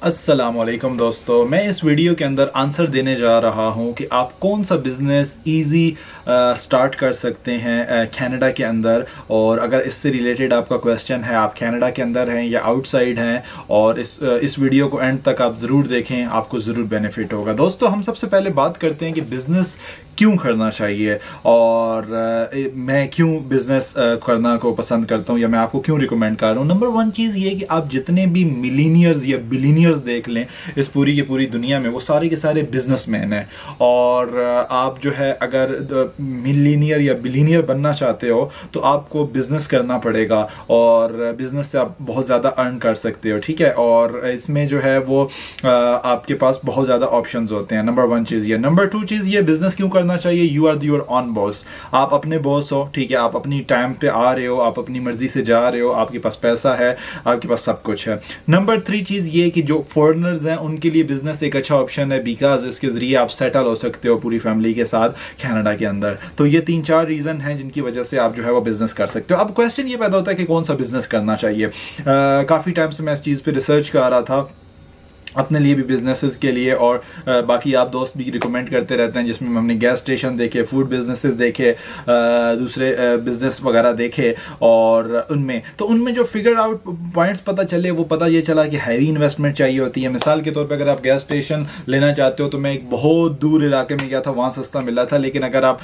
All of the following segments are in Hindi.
अस्सलामुअलैकुम दोस्तों, मैं इस वीडियो के अंदर आंसर देने जा रहा हूं कि आप कौन सा बिज़नेस इजी स्टार्ट कर सकते हैं कनाडा के अंदर। और अगर इससे रिलेटेड आपका क्वेश्चन है, आप कनाडा के अंदर हैं या आउटसाइड हैं, और इस वीडियो को एंड तक आप ज़रूर देखें, आपको ज़रूर बेनिफिट होगा। दोस्तों, हम सबसे पहले बात करते हैं कि बिज़नेस क्यों करना चाहिए और मैं क्यों बिज़नेस करना को पसंद करता हूँ या मैं आपको क्यों रिकमेंड कर रहा हूँ। नंबर वन चीज़ ये कि आप जितने भी मिलीनियर्स या बिलीनियर्स देख लें इस पूरी की पूरी दुनिया में, वो सारे के सारे बिजनेसमैन हैं। और आप जो है अगर मिलीनियर या बिलीनियर बनना चाहते हो तो आपको बिज़नेस करना पड़ेगा, और बिज़नेस से आप बहुत ज़्यादा अर्न कर सकते हो, ठीक है। और इसमें जो है वो आपके पास बहुत ज़्यादा ऑप्शंस होते हैं। नंबर वन चीज़ ये। नंबर टू चीज़ ये, बिज़नेस क्यों करना चाहिए। You are your own boss, आप अपने बॉस हो, ठीक है। आप अपनी टाइम पे आ रहे हो, आप अपनी मर्जी से जा रहे हो, आपके पास पैसा है, आपके पास सब कुछ है। नंबर थ्री चीज़ ये कि जो फॉरेनर्स हैं उनके लिए बिजनेस एक अच्छा ऑप्शन है, बिकॉज इसके जरिए आप सेटल हो सकते हो पूरी फैमिली के साथ कनाडा के अंदर। तो ये 3-4 रीज़न हैं जिनकी वजह से आप जो है वो बिजनेस कर सकते हो। अब क्वेश्चन ये पैदा होता है कि कौन सा बिजनेस करना चाहिए। काफ़ी टाइम से मैं इस चीज़ पे रिसर्च कर रहा था अपने लिए भी, बिजनेसेस के लिए, और बाकी आप दोस्त भी रिकमेंड करते रहते हैं, जिसमें हमने गैस स्टेशन देखे, फूड बिजनेसेस देखे, दूसरे बिजनेस वगैरह देखे। और उनमें जो फिगर आउट पॉइंट्स पता चले, वो पता ये चला कि हैवी इन्वेस्टमेंट चाहिए होती है। मिसाल के तौर पे अगर आप गैस स्टेशन लेना चाहते हो तो मैं एक बहुत दूर इलाके में गया था, वहाँ सस्ता मिला था। लेकिन अगर आप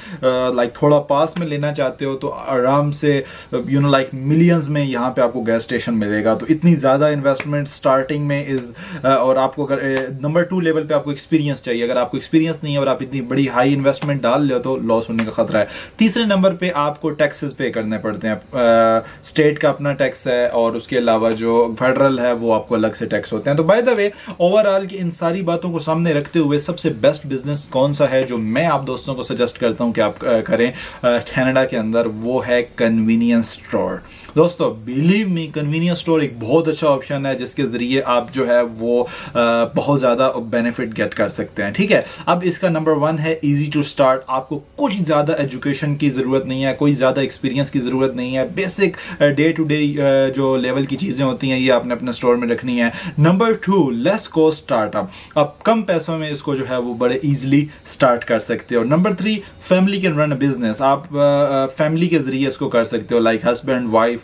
लाइक थोड़ा पास में लेना चाहते हो तो आराम से लाइक मिलियंस में यहाँ पे आपको गैस स्टेशन मिलेगा। तो इतनी ज़्यादा इन्वेस्टमेंट स्टार्टिंग में और आपको अगर नंबर 2 लेवल पे आपको एक्सपीरियंस चाहिए। अगर आपको एक्सपीरियंस नहीं है और आप इतनी बड़ी हाई इन्वेस्टमेंट डाल ले तो लॉस होने का खतरा है। तीसरे नंबर पे आपको टैक्सेस पे करने पड़ते हैं। स्टेट का अपना टैक्स है और उसके अलावा जो फेडरल है वो आपको अलग से टैक्स होते हैं। तो बाय द वे, ओवरऑल की इन सारी बातों को सामने रखते हुए सबसे बेस्ट बिजनेस कौन सा है जो मैं आप दोस्तों को सजेस्ट करता हूं कि आप करें कनाडा के अंदर, वो है कन्वीनियंस स्टोर। दोस्तों, बिलीव मी, कन्वीनियंस स्टोर एक बहुत अच्छा ऑप्शन है जिसके जरिए आप जो है वो बहुत ज़्यादा बेनिफिट गेट कर सकते हैं, ठीक है। अब इसका नंबर 1 है इजी टू स्टार्ट। आपको कुछ ज़्यादा एजुकेशन की ज़रूरत नहीं है, कोई ज़्यादा एक्सपीरियंस की ज़रूरत नहीं है। बेसिक डे टू डे जो लेवल की चीज़ें होती हैं ये आपने अपने स्टोर में रखनी है। Number 2, less cost startup. आप कम पैसों में इसको जो है वो बड़े ईजिली स्टार्ट कर सकते हो। Number 3, family can run a business. आप फैमिली के ज़रिए इसको कर सकते हो, लाइक हस्बैंड वाइफ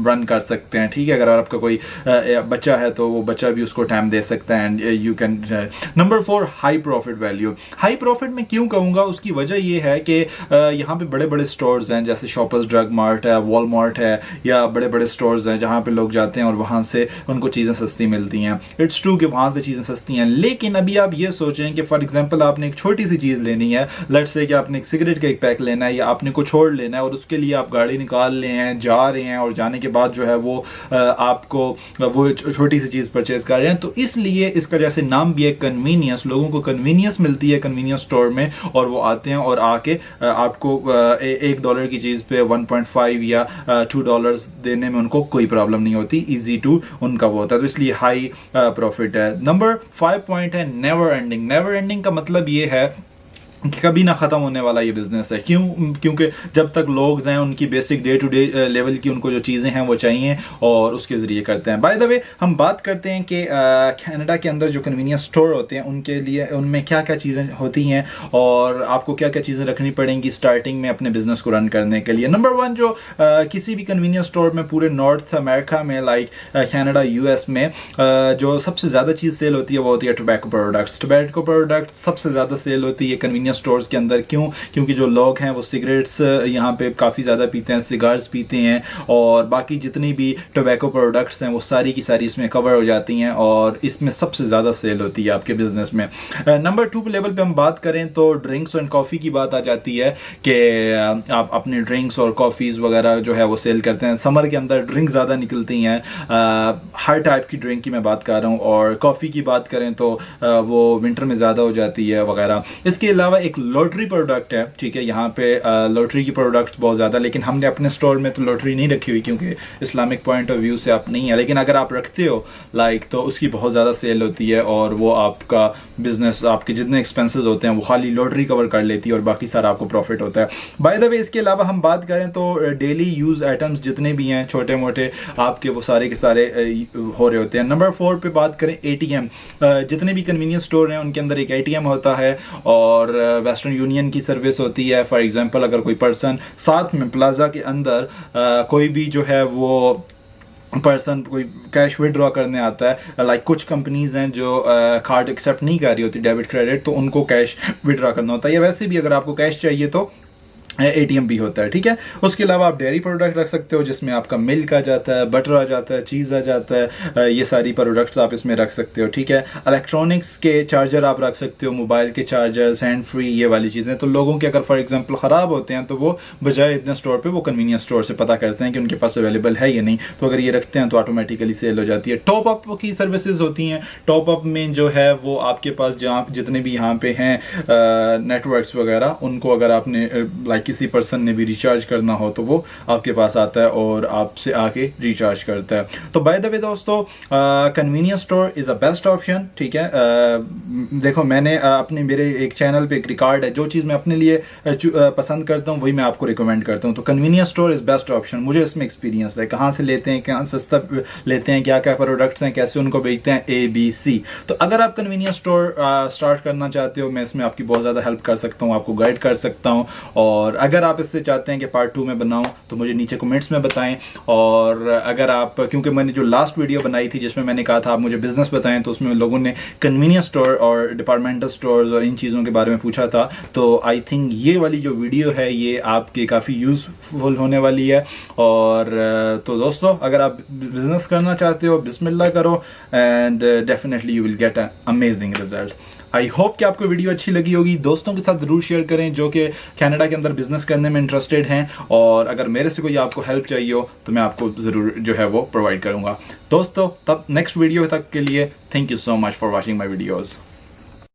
रन कर सकते हैं, ठीक है। अगर आपका कोई बच्चा है तो वो बच्चा भी उसको टाइम दे सकता है, and you can. Number 4, high profit value. High profit में क्यों कहूँगा, उसकी वजह ये है कि यहाँ पे बड़े बड़े स्टोर्स हैं, जैसे शॉपर्स ड्रग मार्ट है, वॉलमार्ट है, या बड़े बड़े स्टोर्स हैं जहाँ पे लोग जाते हैं और वहाँ से उनको चीज़ें सस्ती मिलती हैं। इट्स ट्रू कि वहाँ पे चीज़ें सस्ती हैं, लेकिन अभी आप ये सोचें कि फॉर एग्जाम्पल आपने एक छोटी सी चीज़ लेनी है, लेट्स से कि आपने एक सिगरेट का एक पैक लेना है या आपने कुछ और लेना है, और उसके लिए आप गाड़ी निकाल ले हैं, जा रहे हैं, और जाने के बाद जो है वो आपको वो छोटी सी चीज़ परचेज कर रहे हैं। तो इसलिए इसका जैसे नाम भी है कन्वीनियंस, लोगों को कन्वीनियंस मिलती है कन्वीनियंस स्टोर में, और वो आते हैं और आके आपको $1 की चीज़ पे 1.5 या $2 देने में उनको कोई प्रॉब्लम नहीं होती। इजी टू उनका वो होता है, तो इसलिए हाई प्रॉफिट है। नंबर 5 पॉइंट है नेवर एंडिंग। नेवर एंडिंग का मतलब ये है कि कभी ना ख़त्म होने वाला ये बिज़नेस है। क्योंकि जब तक लोग हैं उनकी basic day to day level की उनको जो चीज़ें हैं वो चाहिए, और उसके ज़रिए करते हैं। बाय द वे, हम बात करते हैं कि कनाडा के अंदर जो कन्वीनियंस स्टोर होते हैं उनके लिए उनमें क्या क्या चीज़ें होती हैं और आपको क्या क्या चीज़ें रखनी पड़ेंगी स्टार्टिंग में अपने बिज़नेस को रन करने के लिए। नंबर 1, जो किसी भी कन्वीनियंस स्टोर में पूरे नॉर्थ अमेरिका में, लाइक कनाडा, US में जो सबसे ज़्यादा चीज़ सेल होती है वो होती है टोबैको प्रोडक्ट्स। टोबैको प्रोडक्ट सबसे ज़्यादा सेल होती है कन्वीनियंस स्टोर्स के अंदर। क्योंकि जो लोग हैं वो सिगरेट्स यहाँ पे काफ़ी ज़्यादा पीते हैं, सिगार्स पीते हैं, और बाकी जितनी भी टोबैको प्रोडक्ट्स हैं वो सारी की सारी इसमें कवर हो जाती हैं, और इसमें सबसे ज़्यादा सेल होती है आपके बिजनेस में। नंबर 2 लेवल पे हम बात करें तो ड्रिंक्स एंड कॉफ़ी की बात आ जाती है कि आप अपने ड्रिंक्स और कॉफ़ीज़ वगैरह जो है वो सेल करते हैं। समर के अंदर ड्रिंक ज़्यादा निकलती हैं, हर टाइप की ड्रिंक की मैं बात कर रहा हूँ, और कॉफ़ी की बात करें तो वो विंटर में ज़्यादा हो जाती है वगैरह। इसके अलावा एक लॉटरी प्रोडक्ट है, ठीक है। यहाँ पे लॉटरी की प्रोडक्ट्स बहुत ज़्यादा, लेकिन हमने अपने स्टोर में तो लॉटरी नहीं रखी हुई क्योंकि इस्लामिक पॉइंट ऑफ व्यू से आप नहीं है, लेकिन अगर आप रखते हो तो उसकी बहुत ज़्यादा सेल होती है और वो आपका बिजनेस, आपके जितने एक्सपेंसेस होते हैं वो खाली लॉटरी कवर कर लेती है और बाकी सारा आपको प्रॉफिट होता है। बाय द वे, इसके अलावा हम बात करें तो डेली यूज़ आइटम्स जितने भी हैं छोटे मोटे आपके, वो सारे के सारे हो रहे होते हैं। नंबर 4 पे बात करें ATM, जितने भी कन्वीनियंस स्टोर हैं उनके अंदर एक ATM होता है और वेस्टर्न यूनियन की सर्विस होती है। फॉर एग्जांपल अगर कोई पर्सन साथ में प्लाजा के अंदर कोई भी जो है वो पर्सन कोई कैश विड्रॉ करने आता है, लाइक कुछ कंपनीज हैं जो कार्ड एक्सेप्ट नहीं कर रही होती, डेबिट क्रेडिट, तो उनको कैश विड्रॉ करना होता है, या वैसे भी अगर आपको कैश चाहिए तो ATM भी होता है, ठीक है। उसके अलावा आप डेयरी प्रोडक्ट रख सकते हो जिसमें आपका मिल्क आ जाता है, बटर आ जाता है, चीज़ आ जाता है, ये सारी प्रोडक्ट्स आप इसमें रख सकते हो, ठीक है। इलेक्ट्रॉनिक्स के चार्जर आप रख सकते हो, मोबाइल के चार्जर्स, हैंड फ्री, ये वाली चीज़ें। तो लोगों के अगर फॉर एग्जांपल ख़राब होते हैं तो वो बजाय इतने स्टोर पे वो कन्वीनियंस स्टोर से पता करते हैं कि उनके पास अवेलेबल है या नहीं, तो अगर ये रखते हैं तो ऑटोमेटिकली सेल हो जाती है। टॉप अप की सर्विसेज होती हैं। टॉप अप में जो है वो आपके पास जहाँ जितने भी यहाँ पे हैं नेटवर्क्स वगैरह, उनको अगर आपने लाइक किसी पर्सन ने भी रिचार्ज करना हो तो वो आपके पास आता है और आपसे आके रिचार्ज करता है। तो बाय द वे दोस्तों, convenience store is a best option, ठीक है। देखो मैंने अपने मेरे एक चैनल पे एक रिकॉर्ड है, जो चीज़ मैं अपने लिए पसंद करता हूँ वही मैं आपको रिकमेंड करता हूँ। तो convenience store is best option, मुझे इसमें एक्सपीरियंस है, कहाँ से लेते हैं, कहाँ सस्ता लेते हैं, क्या क्या प्रोडक्ट्स हैं, कैसे उनको बेचते हैं, ABC। तो अगर आप कन्वीनियंस स्टोर स्टार्ट करना चाहते हो, मैं इसमें आपकी बहुत ज़्यादा हेल्प कर सकता हूँ, आपको गाइड कर सकता हूँ। और अगर आप इससे चाहते हैं कि पार्ट 2 में बनाऊं तो मुझे नीचे कमेंट्स में बताएं। और अगर आप, क्योंकि मैंने जो लास्ट वीडियो बनाई थी जिसमें मैंने कहा था आप मुझे बिजनेस बताएं, तो उसमें लोगों ने कन्वीनियंस स्टोर और डिपार्टमेंटल स्टोर्स और इन चीज़ों के बारे में पूछा था। तो आई थिंक ये वाली जो वीडियो है ये आपके काफ़ी यूज़फुल होने वाली है। और तो दोस्तों, अगर आप बिजनेस करना चाहते हो, बिस्मिल्लाह करो and definitely you will get a amazing result. I hope कि आपको वीडियो अच्छी लगी होगी। दोस्तों के साथ ज़रूर शेयर करें जो कि कनाडा के अंदर बिजनेस करने में इंटरेस्टेड हैं, और अगर मेरे से कोई आपको हेल्प चाहिए हो तो मैं आपको ज़रूर जो है वो प्रोवाइड करूँगा। दोस्तों, तब नेक्स्ट वीडियो तक के लिए thank you so much for watching my videos.